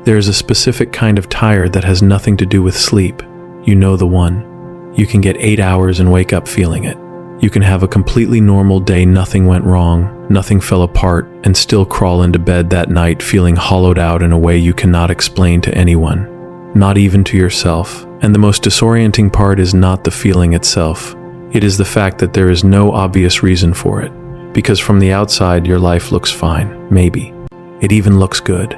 There is a specific kind of tired that has nothing to do with sleep. You know the one. You can get 8 hours and wake up feeling it. You can have a completely normal day, nothing went wrong, nothing fell apart, and still crawl into bed that night feeling hollowed out in a way you cannot explain to anyone, not even to yourself. And the most disorienting part is not the feeling itself. It is the fact that there is no obvious reason for it. Because from the outside, your life looks fine, maybe. It even looks good.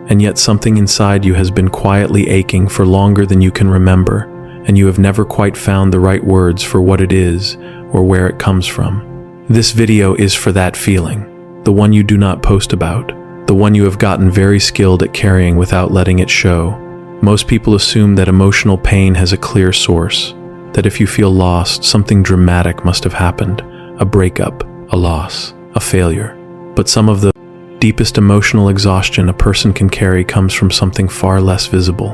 And yet something inside you has been quietly aching for longer than you can remember, and you have never quite found the right words for what it is or where it comes from. This video is for that feeling, the one you do not post about, the one you have gotten very skilled at carrying without letting it show. Most people assume that emotional pain has a clear source, that if you feel lost, something dramatic must have happened, a breakup, a loss, a failure. But some of the deepest emotional exhaustion a person can carry comes from something far less visible.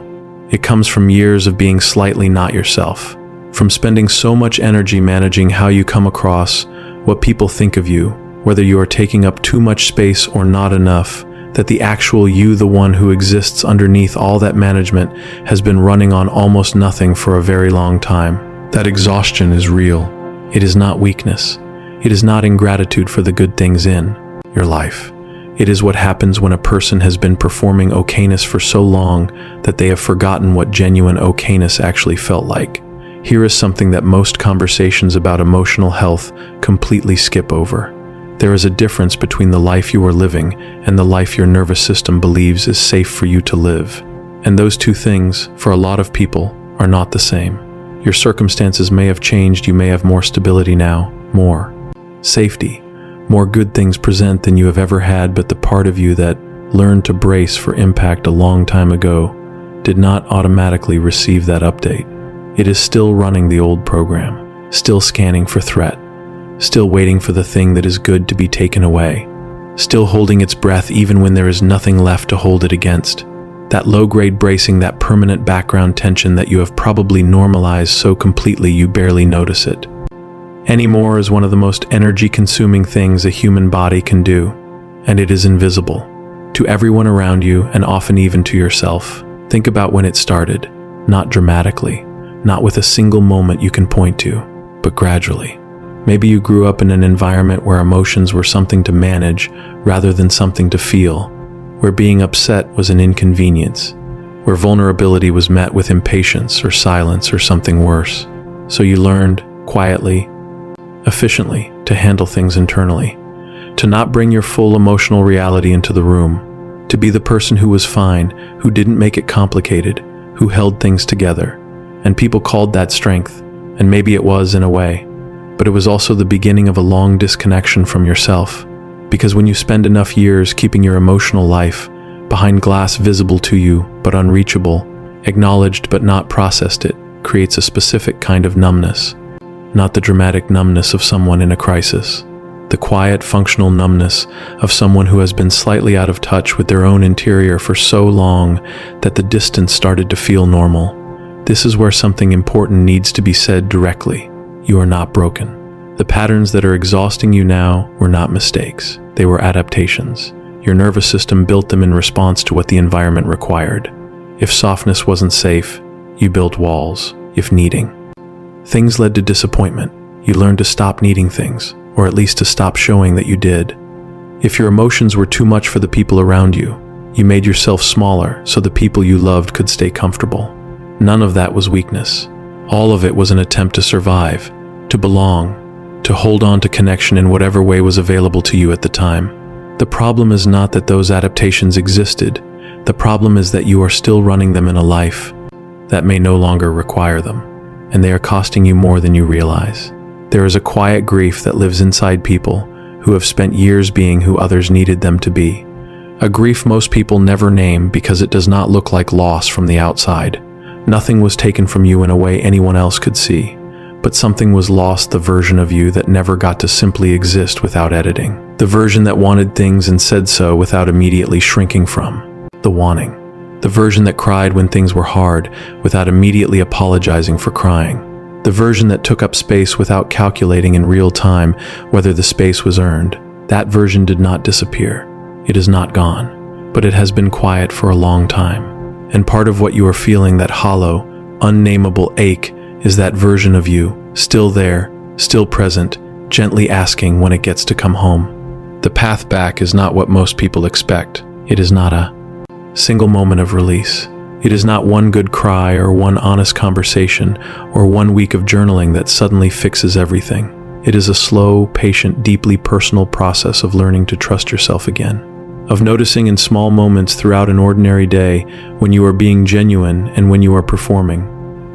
It comes from years of being slightly not yourself, from spending so much energy managing how you come across, what people think of you, whether you are taking up too much space or not enough, that the actual you, the one who exists underneath all that management, has been running on almost nothing for a very long time. That exhaustion is real. It is not weakness. It is not ingratitude for the good things in your life. It is what happens when a person has been performing okayness for so long that they have forgotten what genuine okayness actually felt like. Here is something that most conversations about emotional health completely skip over. There is a difference between the life you are living and the life your nervous system believes is safe for you to live. And those two things, for a lot of people, are not the same. Your circumstances may have changed, you may have more stability now, more safety, more good things present than you have ever had, but the part of you that learned to brace for impact a long time ago did not automatically receive that update. It is still running the old program, still scanning for threat, still waiting for the thing that is good to be taken away, still holding its breath even when there is nothing left to hold it against. That low-grade bracing, that permanent background tension that you have probably normalized so completely you barely notice it anymore, is one of the most energy-consuming things a human body can do, and it is invisible to everyone around you and often even to yourself. Think about when it started, not dramatically, not with a single moment you can point to, but gradually. Maybe you grew up in an environment where emotions were something to manage rather than something to feel, where being upset was an inconvenience, where vulnerability was met with impatience or silence or something worse. So you learned, quietly, efficiently, to handle things internally, to not bring your full emotional reality into the room, to be the person who was fine, who didn't make it complicated, who held things together. And people called that strength, and maybe it was in a way, but it was also the beginning of a long disconnection from yourself, because when you spend enough years keeping your emotional life behind glass, visible to you but unreachable, acknowledged but not processed, it creates a specific kind of numbness. Not the dramatic numbness of someone in a crisis, the quiet, functional numbness of someone who has been slightly out of touch with their own interior for so long that the distance started to feel normal. This is where something important needs to be said directly. You are not broken. The patterns that are exhausting you now were not mistakes. They were adaptations. Your nervous system built them in response to what the environment required. If softness wasn't safe, you built walls. If needing things led to disappointment, you learned to stop needing things, or at least to stop showing that you did. If your emotions were too much for the people around you, you made yourself smaller so the people you loved could stay comfortable. None of that was weakness. All of it was an attempt to survive, to belong, to hold on to connection in whatever way was available to you at the time. The problem is not that those adaptations existed. The problem is that you are still running them in a life that may no longer require them, and they are costing you more than you realize. There is a quiet grief that lives inside people who have spent years being who others needed them to be. A grief most people never name because it does not look like loss from the outside. Nothing was taken from you in a way anyone else could see, but something was lost, the version of you that never got to simply exist without editing. The version that wanted things and said so without immediately shrinking from the wanting. The version that cried when things were hard without immediately apologizing for crying. The version that took up space without calculating in real time whether the space was earned. That version did not disappear. It is not gone. but it has been quiet for a long time. And part of what you are feeling, that hollow, unnameable ache, is that version of you, still there, still present, gently asking when it gets to come home. The path back is not what most people expect. It is not a single moment of release. It is not one good cry or one honest conversation or 1 week of journaling that suddenly fixes everything. It is a slow, patient, deeply personal process of learning to trust yourself again, of noticing in small moments throughout an ordinary day when you are being genuine and when you are performing,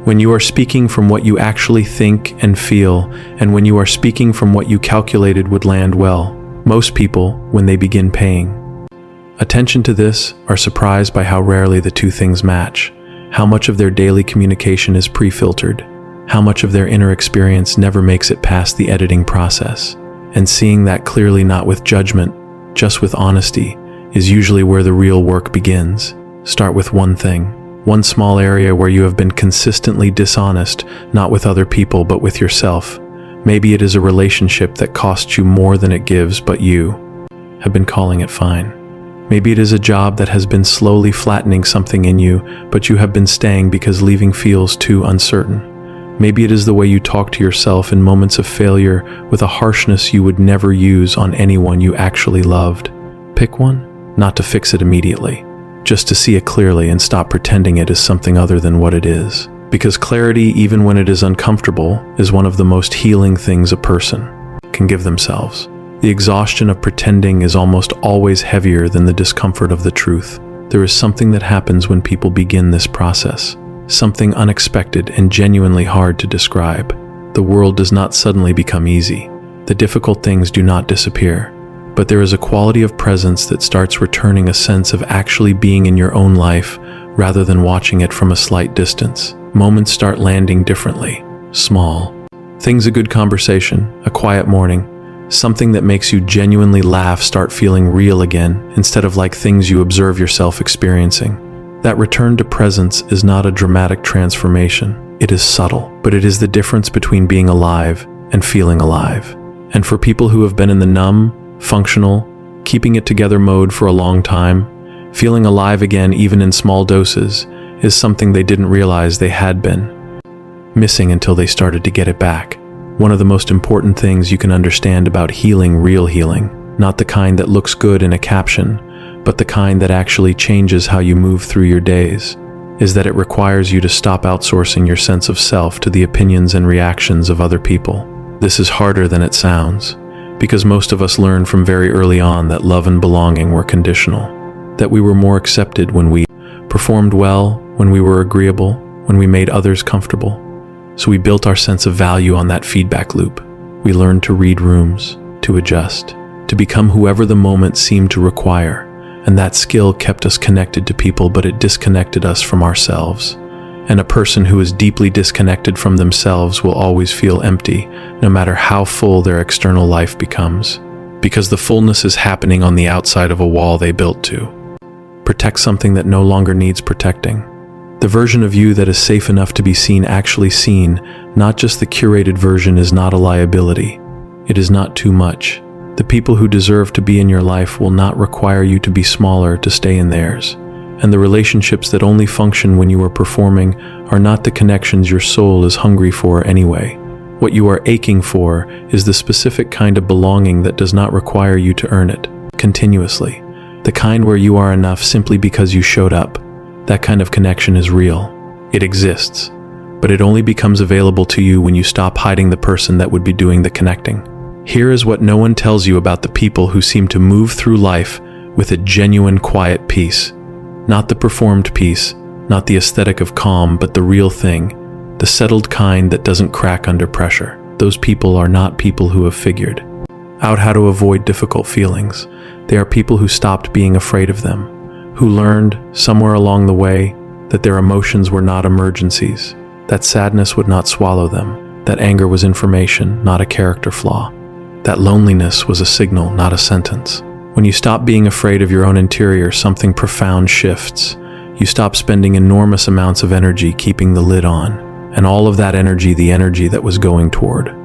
when you are speaking from what you actually think and feel, and when you are speaking from what you calculated would land well. Most people, when they begin paying attention to this, are surprised by how rarely the two things match, how much of their daily communication is pre-filtered, how much of their inner experience never makes it past the editing process. And seeing that clearly, not with judgment, just with honesty, is usually where the real work begins. Start with one thing, one small area where you have been consistently dishonest, not with other people but with yourself. Maybe it is a relationship that costs you more than it gives, but you have been calling it fine. Maybe it is a job that has been slowly flattening something in you, but you have been staying because leaving feels too uncertain. Maybe it is the way you talk to yourself in moments of failure with a harshness you would never use on anyone you actually loved. Pick one, not to fix it immediately, just to see it clearly and stop pretending it is something other than what it is. Because clarity, even when it is uncomfortable, is one of the most healing things a person can give themselves. The exhaustion of pretending is almost always heavier than the discomfort of the truth. There is something that happens when people begin this process, something unexpected and genuinely hard to describe. The world does not suddenly become easy. The difficult things do not disappear, but there is a quality of presence that starts returning, a sense of actually being in your own life rather than watching it from a slight distance. Moments start landing differently, small things, a good conversation, a quiet morning, something that makes you genuinely laugh start feeling real again, instead of like things you observe yourself experiencing. That return to presence is not a dramatic transformation. It is subtle, but it is the difference between being alive and feeling alive. And for people who have been in the numb, functional, keeping it together mode for a long time, feeling alive again, even in small doses, is something they didn't realize they had been missing until they started to get it back. One of the most important things you can understand about healing, real healing, not the kind that looks good in a caption, but the kind that actually changes how you move through your days, is that it requires you to stop outsourcing your sense of self to the opinions and reactions of other people. This is harder than it sounds, because most of us learned from very early on that love and belonging were conditional, that we were more accepted when we performed well, when we were agreeable, when we made others comfortable. So we built our sense of value on that feedback loop. We learned to read rooms, to adjust, to become whoever the moment seemed to require. And that skill kept us connected to people, but it disconnected us from ourselves. And a person who is deeply disconnected from themselves will always feel empty, no matter how full their external life becomes, because the fullness is happening on the outside of a wall they built to protect something that no longer needs protecting. The version of you that is safe enough to be seen, actually seen, not just the curated version, is not a liability. It is not too much. The people who deserve to be in your life will not require you to be smaller to stay in theirs. And the relationships that only function when you are performing are not the connections your soul is hungry for anyway. What you are aching for is the specific kind of belonging that does not require you to earn it continuously. The kind where you are enough simply because you showed up. That kind of connection is real. It exists. But it only becomes available to you when you stop hiding the person that would be doing the connecting. Here is what no one tells you about the people who seem to move through life with a genuine quiet peace. Not the performed peace, not the aesthetic of calm, but the real thing, the settled kind that doesn't crack under pressure. Those people are not people who have figured out how to avoid difficult feelings. They are people who stopped being afraid of them, who learned, somewhere along the way, that their emotions were not emergencies, that sadness would not swallow them, that anger was information, not a character flaw, that loneliness was a signal, not a sentence. When you stop being afraid of your own interior, something profound shifts. You stop spending enormous amounts of energy keeping the lid on, and all of that energy, the energy that was going toward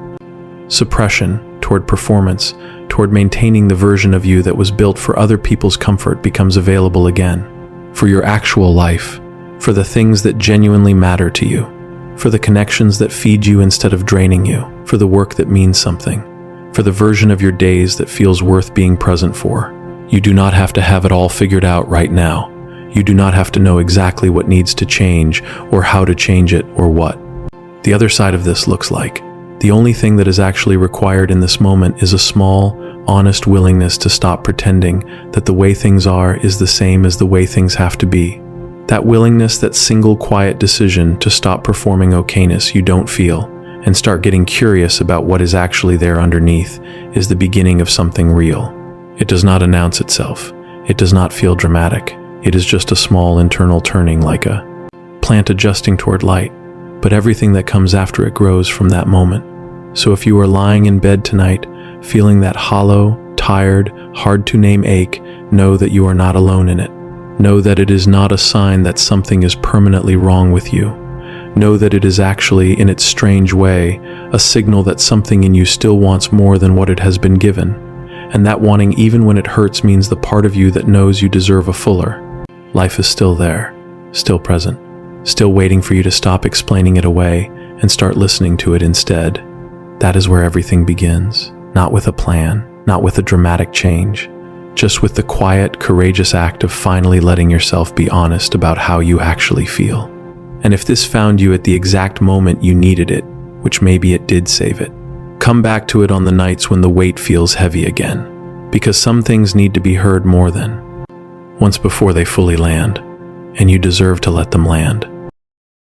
suppression, toward performance, toward maintaining the version of you that was built for other people's comfort becomes available again. For your actual life, for the things that genuinely matter to you, for the connections that feed you instead of draining you, for the work that means something, for the version of your days that feels worth being present for. You do not have to have it all figured out right now. You do not have to know exactly what needs to change, or how to change it, or what. The other side of this looks like. The only thing that is actually required in this moment is a small, honest willingness to stop pretending that the way things are is the same as the way things have to be. That willingness, that single quiet decision to stop performing okayness you don't feel and start getting curious about what is actually there underneath is the beginning of something real. It does not announce itself. It does not feel dramatic. It is just a small internal turning, like a plant adjusting toward light, but everything that comes after it grows from that moment. So if you are lying in bed tonight, feeling that hollow, tired, hard-to-name ache, know that you are not alone in it. Know that it is not a sign that something is permanently wrong with you. Know that it is actually, in its strange way, a signal that something in you still wants more than what it has been given. And that wanting, even when it hurts, means the part of you that knows you deserve a fuller. Life is still there, still present, still waiting for you to stop explaining it away and start listening to it instead. That is where everything begins, not with a plan, not with a dramatic change, just with the quiet, courageous act of finally letting yourself be honest about how you actually feel. And if this found you at the exact moment you needed it, which maybe it did save it, come back to it on the nights when the weight feels heavy again, because some things need to be heard more than once before they fully land, and you deserve to let them land.